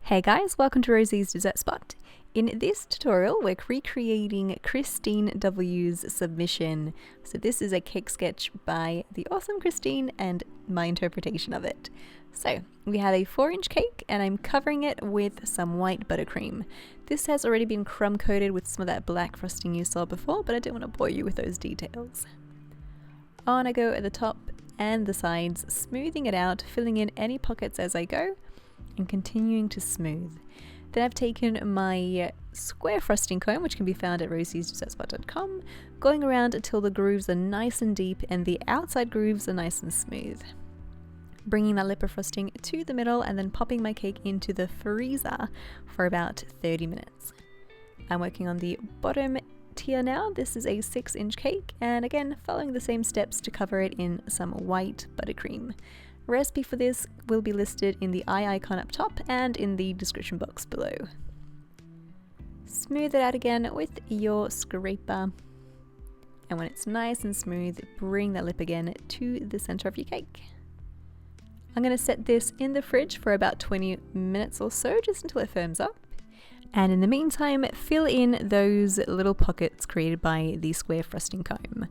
Hey guys, welcome to Rosie's Dessert Spot. In this tutorial, we're recreating Kristine W's submission. So this is a cake sketch by the awesome Kristine and my interpretation of it. So we have a 4-inch cake and I'm covering it with some white buttercream. This has already been crumb coated with some of that black frosting you saw before, but I didn't want to bore you with those details. On I go at the top and the sides, smoothing it out, filling in any pockets as I go, and continuing to smooth. Then I've taken my square frosting comb, which can be found at rosiesdessertspot.com, going around until the grooves are nice and deep and the outside grooves are nice and smooth. Bringing that lip of frosting to the middle and then popping my cake into the freezer for about 30 minutes. I'm working on the bottom tier now. This is a 6-inch cake, and again following the same steps to cover it in some white buttercream. Recipe for this will be listed in the eye icon up top and in the description box below. Smooth it out again with your scraper, and when it's nice and smooth, bring that lip again to the center of your cake. I'm going to set this in the fridge for about 20 minutes or so, just until it firms up. And in the meantime, fill in those little pockets created by the square frosting comb.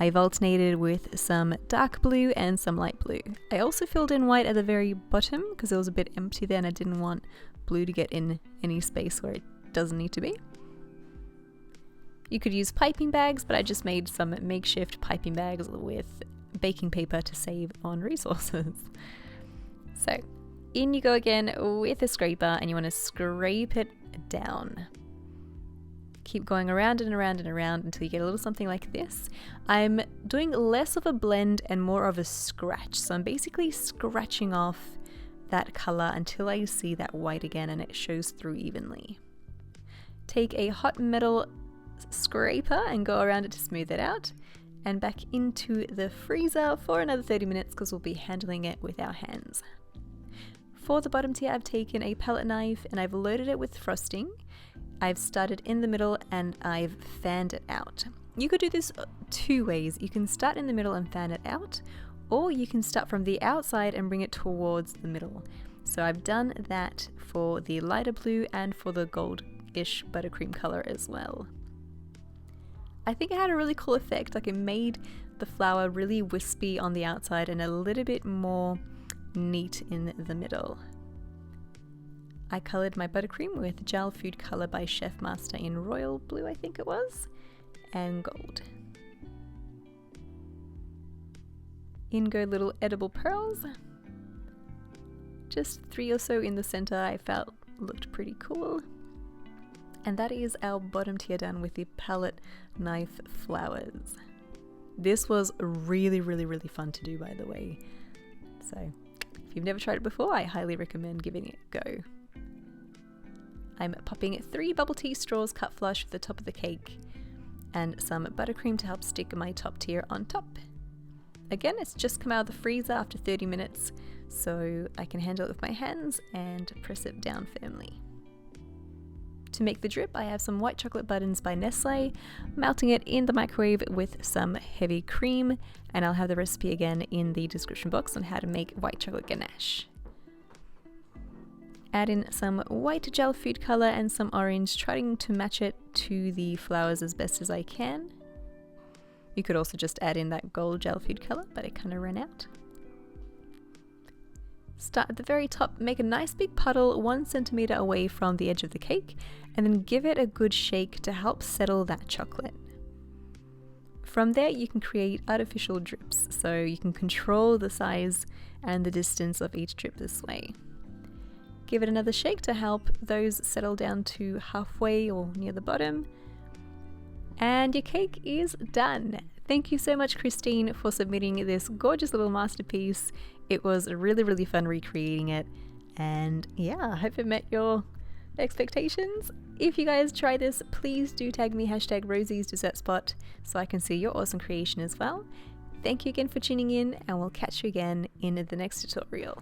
I've alternated with some dark blue and some light blue. I also filled in white at the very bottom because it was a bit empty there and I didn't want blue to get in any space where it doesn't need to be. You could use piping bags, but I just made some makeshift piping bags with baking paper to save on resources. So in you go again with a scraper and you want to scrape it down. Keep going around and around and around until you get a little something like this. I'm doing less of a blend and more of a scratch. So I'm basically scratching off that color until I see that white again and it shows through evenly. Take a hot metal scraper and go around it to smooth it out, and back into the freezer for another 30 minutes because we'll be handling it with our hands. For the bottom tier, I've taken a palette knife and I've loaded it with frosting. I've started in the middle and I've fanned it out. You could do this two ways. You can start in the middle and fan it out, or you can start from the outside and bring it towards the middle. So I've done that for the lighter blue and for the goldish buttercream color as well. I think it had a really cool effect, like it made the flower really wispy on the outside and a little bit more neat in the middle. I coloured my buttercream with gel food colour by Chefmaster in royal blue, I think it was, and gold. In go little edible pearls. Just 3 or so in the centre I felt looked pretty cool. And that is our bottom tier done with the palette knife flowers. This was really fun to do, by the way. So if you've never tried it before, I highly recommend giving it a go. I'm popping 3 bubble tea straws cut flush with the top of the cake and some buttercream to help stick my top tier on top. Again, it's just come out of the freezer after 30 minutes, so I can handle it with my hands and press it down firmly. To make the drip, I have some white chocolate buttons by Nestle, melting it in the microwave with some heavy cream, and I'll have the recipe again in the description box on how to make white chocolate ganache. Add in some white gel food color and some orange, trying to match it to the flowers as best as I can. You could also just add in that gold gel food color, but it kind of ran out. Start at the very top, make a nice big puddle 1 centimeter away from the edge of the cake, and then give it a good shake to help settle that chocolate. From there, you can create artificial drips, so you can control the size and the distance of each drip this way. Give it another shake to help those settle down to halfway or near the bottom. And your cake is done. Thank you so much, Kristine, for submitting this gorgeous little masterpiece. It was really fun recreating it. And yeah, I hope it met your expectations. If you guys try this, please do tag me #RosiesDessertSpot so I can see your awesome creation as well. Thank you again for tuning in, and we'll catch you again in the next tutorial.